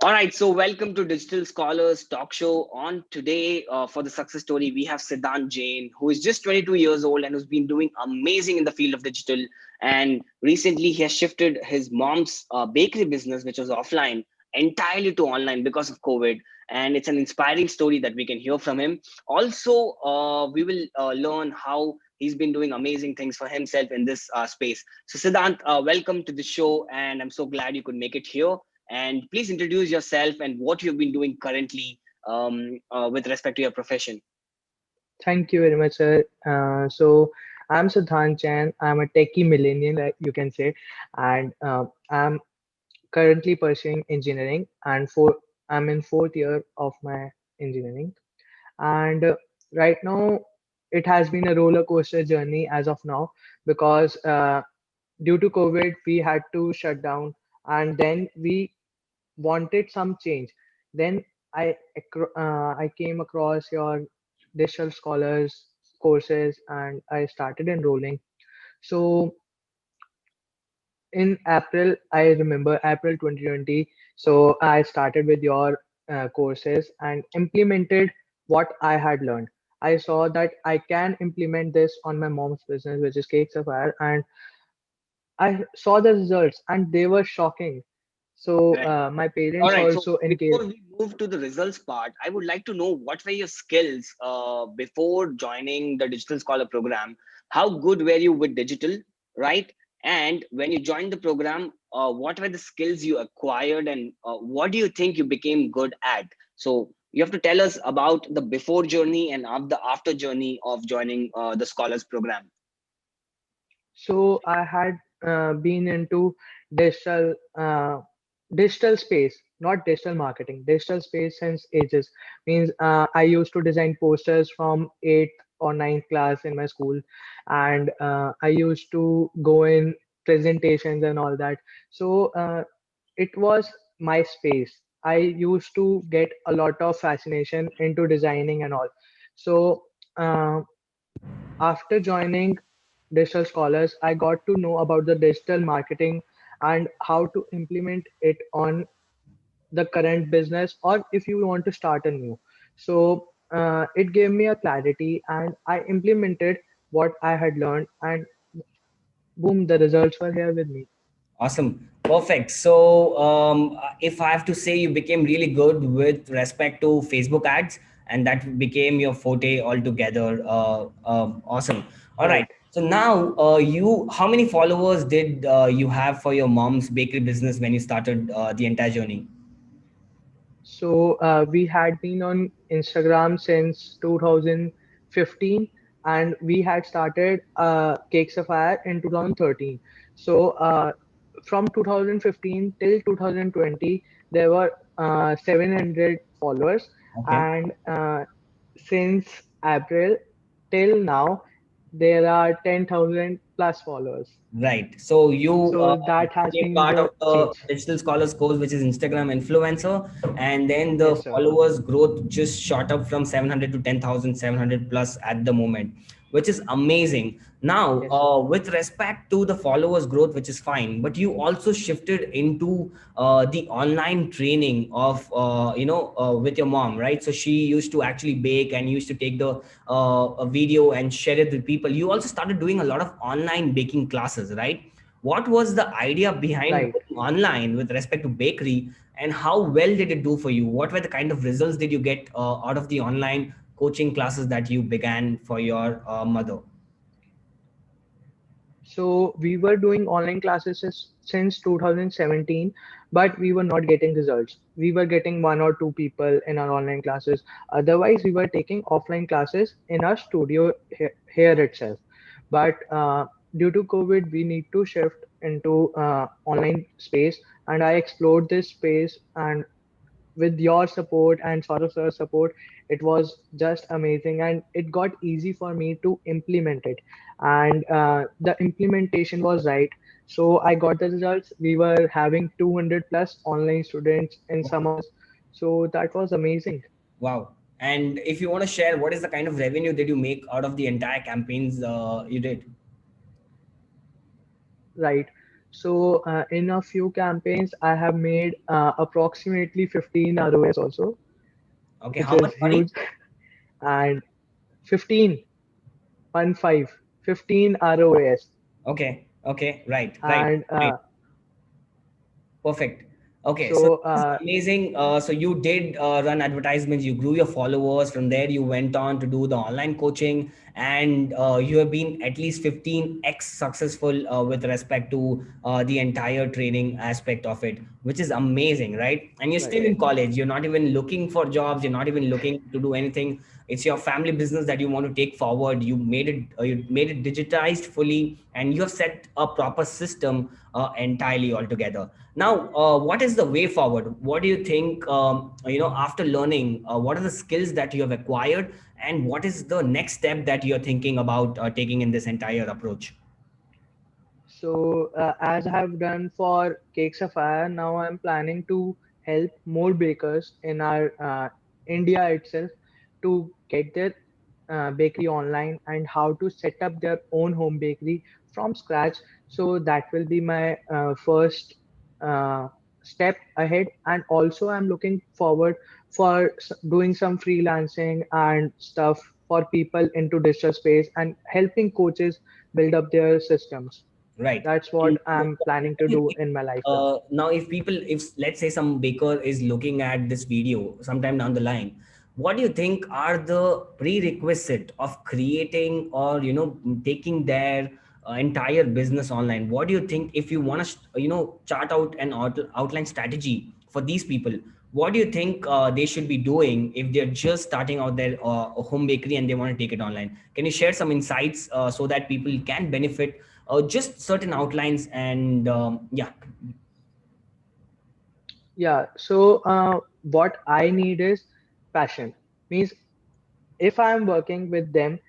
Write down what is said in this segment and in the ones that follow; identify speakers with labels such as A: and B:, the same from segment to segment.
A: All right, so welcome to Digital Scholars Talk Show. On today, for the success story, we have Siddhant Jain, who is just 22 years old and who's been doing amazing in the field of digital. And recently, he has shifted his mom's bakery business, which was offline, entirely to online because of COVID. And it's an inspiring story that we can hear from him. Also, we will learn how he's been doing amazing things for himself in this space. So, Siddhant, welcome to the show, and I'm so glad you could make it here. And please introduce yourself and what you've been doing currently with respect to your profession.
B: Thank you very much, sir. So I'm Siddhant Jain. I'm a techie millennial, you can say, and I'm currently pursuing engineering, and I'm in fourth year of my engineering. And right now, it has been a roller coaster journey as of now because due to COVID, we had to shut down, and then we wanted some change. Then I came across your digital scholars courses and I started enrolling. So in April, I remember April 2020. So I started with your courses and implemented what I had learned. I saw that I can implement this on my mom's business, which is Cakes of Fire, and I saw the results and they were shocking. So
A: Right.
B: my
A: All
B: parents
A: right. So
B: also
A: before
B: engaged.
A: we move to the results part, I would like to know what were your skills before joining the Digital Scholar program? How good were you with digital, right? And when you joined the program, what were the skills you acquired, and what do you think you became good at? So you have to tell us about the before journey and of the after journey of joining the Scholars program.
B: So I had been into digital digital space, not digital marketing, digital space since ages. Means I used to design posters from eighth or ninth class in my school, and I used to go in presentations and all that. So it was my space. I used to get a lot of fascination into designing and all. So uh, after joining Digital Scholars, I got to know about the digital marketing and how to implement it on the current business or if you want to start a new. So it gave me a clarity and I implemented what I had learned, and boom, the results were here with me.
A: Awesome. Perfect. So, if I have to say, you became really good with respect to Facebook ads, and that became your forte altogether. Awesome. All right.
B: Right.
A: So now, how many followers did you have for your mom's bakery business when you started the entire journey?
B: So we had been on Instagram since 2015, and we had started Cakes of Fire in 2013. So from 2015 till 2020, there were 700 followers,
A: Okay.
B: and since April till now, there are 10,000 plus followers.
A: Right. So you
B: So that has
A: became
B: been
A: part of
B: the
A: the
B: change.
A: Digital Scholars course, which is Instagram influencer, and then the
B: Yes, sir.
A: followers growth just shot up from 700 to 10,700 plus at the moment, which is amazing. Now,
B: Yes, sir.
A: with respect to the followers growth, which is fine, but you also shifted into the online training of with your mom, right? So she used to actually bake and used to take the a video and share it with people. You also started doing a lot of online baking classes, right? What was the idea behind
B: Right.
A: going online with respect to bakery, and how well did it do for you? What were the kind of results did you get out of the online coaching classes that you began for your mother?
B: So we were doing online classes since 2017, but we were not getting results. We were getting one or two people in our online classes. Otherwise, we were taking offline classes in our studio here itself. But due to COVID, we need to shift into online space, and I explored this space, and with your support and Saurabh sir's support, it was just amazing and it got easy for me to implement it. And the implementation was right. So I got the results. We were having 200 plus online students in summers. So that was amazing,
A: Wow. And if you want to share, what is the kind of revenue did you make out of the entire campaigns you did?
B: right? So in a few campaigns, I have made approximately 15 ROS also,
A: Okay,
B: which
A: how much
B: is
A: money?
B: huge, and 15, 15, 15 ROS.
A: Okay, okay, right, right,
B: And
A: right. Perfect. Okay, so
B: so
A: this is amazing. So you did run advertisements, you grew your followers. From there, you went on to do the online coaching, and you have been at least 15x successful with respect to the entire training aspect of it, which is amazing, right? And you're
B: right.
A: still in college. You're not even looking for jobs. You're not even looking to do anything. It's your family business that you want to take forward. You made it digitized fully, and you have set a proper system entirely altogether. Now, what is the way forward? What do you think, after learning, what are the skills that you have acquired, and what is the next step that you're thinking about taking in this entire approach?
B: So, as I have done for Cakes of Fire, now I'm planning to help more bakers in our India itself to get their bakery online and how to set up their own home bakery from scratch. So that will be my first uh, step ahead. And also, I'm looking forward for doing some freelancing and stuff for people into digital space and helping coaches build up their systems.
A: Right.
B: That's what
A: And
B: I'm planning
A: what
B: to
A: do you
B: do
A: think,
B: in my life now.
A: now, if let's say some baker is looking at this video sometime down the line, what do you think are the prerequisite of creating or taking their entire business online? What do you think, if you want to chart out an outline strategy for these people? What do you think they should be doing if they're just starting out their home bakery and they want to take it online? Can you share some insights so that people can benefit, just certain outlines, and yeah.
B: Yeah, so what I need is passion. Means if I'm working with them,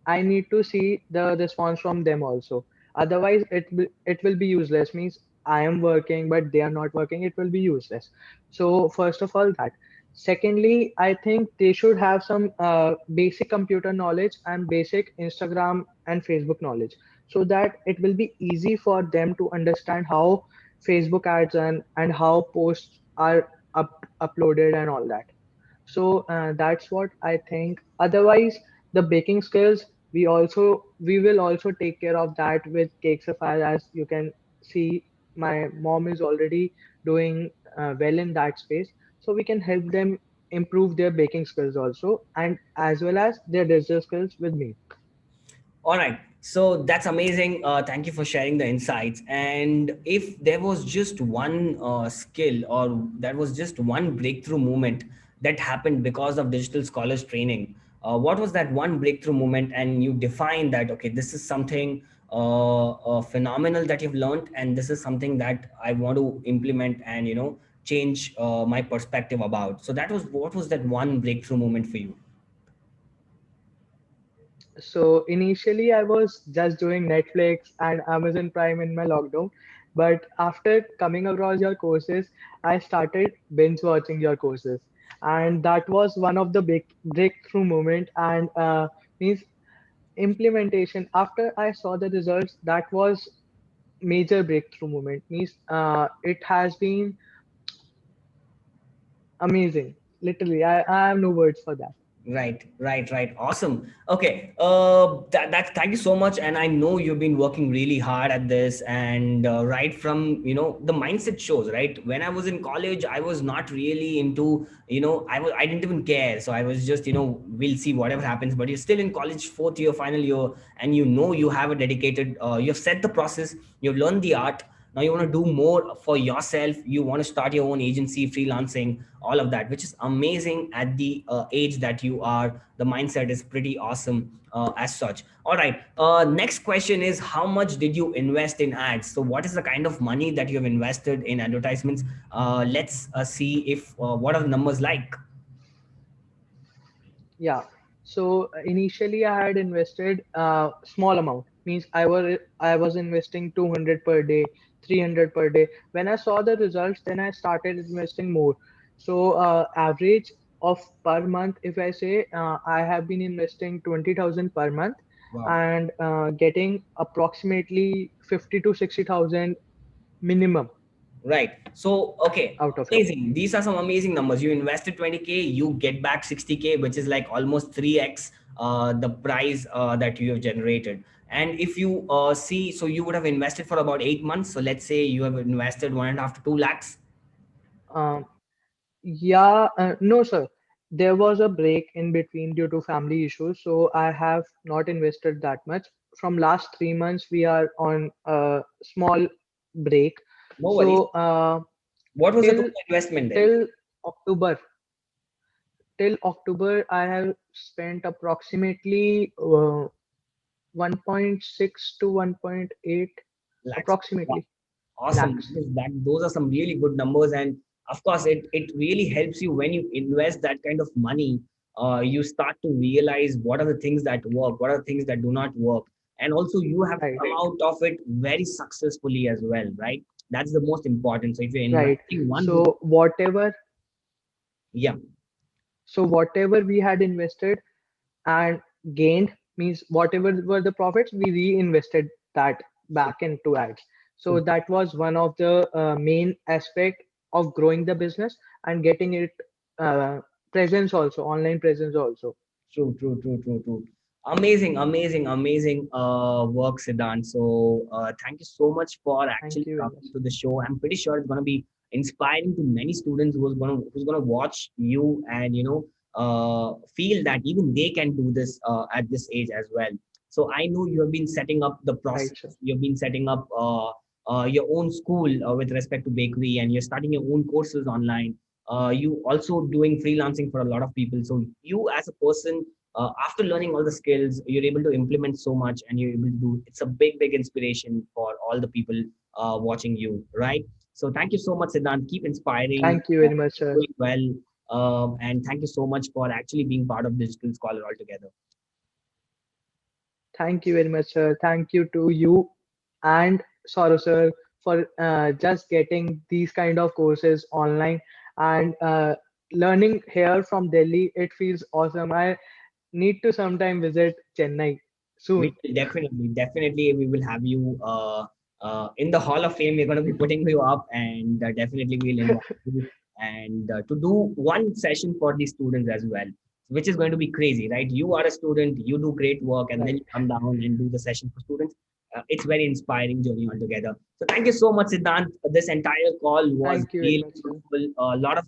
B: I need to see the response from them also. Otherwise, it will be useless. Means I am working, but they are not working. It will be useless. So first of all, that. Secondly, I think they should have some basic computer knowledge and basic Instagram and Facebook knowledge, so that it will be easy for them to understand how Facebook ads and how posts are uploaded and all that. So that's what I think. Otherwise, the baking skills, we will also take care of that with Cakes of Fire. As you can see, my mom is already doing well in that space, so we can help them improve their baking skills also, and as well as their digital skills with me.
A: All right. So that's amazing. Thank you for sharing the insights. And if there was just one skill, or there was just one breakthrough moment that happened because of digital scholars training, what was that one breakthrough moment? And you define that, okay, this is something phenomenal that you've learned, and this is something that I want to implement and, change my perspective about. So that was, what was that one breakthrough moment for you?
B: So initially, I was just doing Netflix and Amazon Prime in my lockdown. But after coming across your courses, I started binge watching your courses. And that was one of the big breakthrough moment and means implementation. After I saw the results, that was major breakthrough moment. Means it has been amazing. Literally, I have no words for that.
A: Right, right, right. Awesome. Okay. That. Thank you so much. And I know you've been working really hard at this. And right from the mindset shows. Right. When I was in college, I was not really into. I didn't even care. So I was just we'll see whatever happens. But you're still in college, fourth year, final year, and you have a dedicated. You've set the process. You've learned the art. Now you want to do more for yourself. You want to start your own agency, freelancing, all of that, which is amazing at the age that you are. The mindset is pretty awesome as such. All right, next question is, how much did you invest in ads? So what is the kind of money that you have invested in advertisements? Let's see if what are the numbers like.
B: Yeah. So initially I had invested small amount. Means I was investing 200 per day, 300 per day. When I saw the results, then I started investing more. So average of per month, if I say, I have been investing 20,000 per month
A: Wow.
B: and getting approximately 50 to 60,000 minimum
A: Right. So, okay,
B: out of it.
A: amazing. These are some amazing numbers. You invested 20K, you get back 60K, which is like almost 3x the price that you have generated. And if you see, so you would have invested for about 8 months. So let's say you have invested 1.5 to 2 lakhs.
B: Um, yeah, no, sir. There was a break in between due to family issues, so I have not invested that much. From last 3 months, we are on a small break.
A: No worries.
B: So
A: What was the total
B: till
A: investment then?
B: till October, till October, I have spent approximately 1.6 to 1.8
A: Lakhs.
B: approximately
A: Awesome.
B: lakhs.
A: Those are some really good numbers, and of course, it really helps you when you invest that kind of money. You start to realize what are the things that work, what are the things that do not work, and also you have
B: Right,
A: come out of it very successfully as well, right? That's the most important. So if you're
B: right.
A: investing 1 rupee,
B: So whatever,
A: yeah,
B: whatever we had invested and gained means whatever were the profits, we reinvested that back into ads. So
A: so
B: that was one of the main aspect of growing the business and getting it presence also, online presence also.
A: true, true, true, true, true. Amazing, amazing, amazing work, Siddhant. So thank you so much for
B: Thank
A: actually
B: you very much.
A: coming to the show. I'm pretty sure it's gonna be inspiring to many students who's gonna watch you and feel that even they can do this at this age as well. So I know you have been setting up the
B: Right,
A: process.
B: sir.
A: You've been setting up your own school with respect to bakery, and you're starting your own courses online. You also doing freelancing for a lot of people. So you as a person, after learning all the skills, you're able to implement so much, and you're able to do. It's a big, big inspiration for all the people watching you, right? So thank you so much, Siddhant. Keep inspiring,
B: Thank you very much, sir.
A: doing well, and thank you so much for actually being part of Digital Scholar altogether.
B: Thank you very much, sir. Thank you to you and Saurav sir for just getting these kind of courses online and learning here from Delhi. It feels awesome. I need to sometime visit Chennai
A: We
B: soon.
A: will definitely, definitely, we will have you in the Hall of Fame. We're going to be putting you up, and definitely we'll invite you and to do one session for the students as well, which is going to be crazy, right? You are a student, you do great work, and then
B: Right.
A: you come down and do the session for students. It's very inspiring journey altogether. So thank you so much, Siddhant. This entire call was
B: Thank you very
A: really
B: much, sir.
A: fruitful. A lot of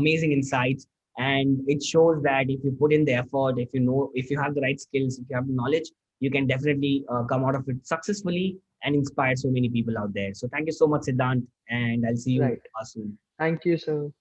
A: amazing insights, and it shows that if you put in the effort, if you know, if you have the right skills, if you have the knowledge, you can definitely come out of it successfully and inspire so many people out there. So thank you so much, Siddhant, and I'll see you
B: Right.
A: soon.
B: Thank you, sir.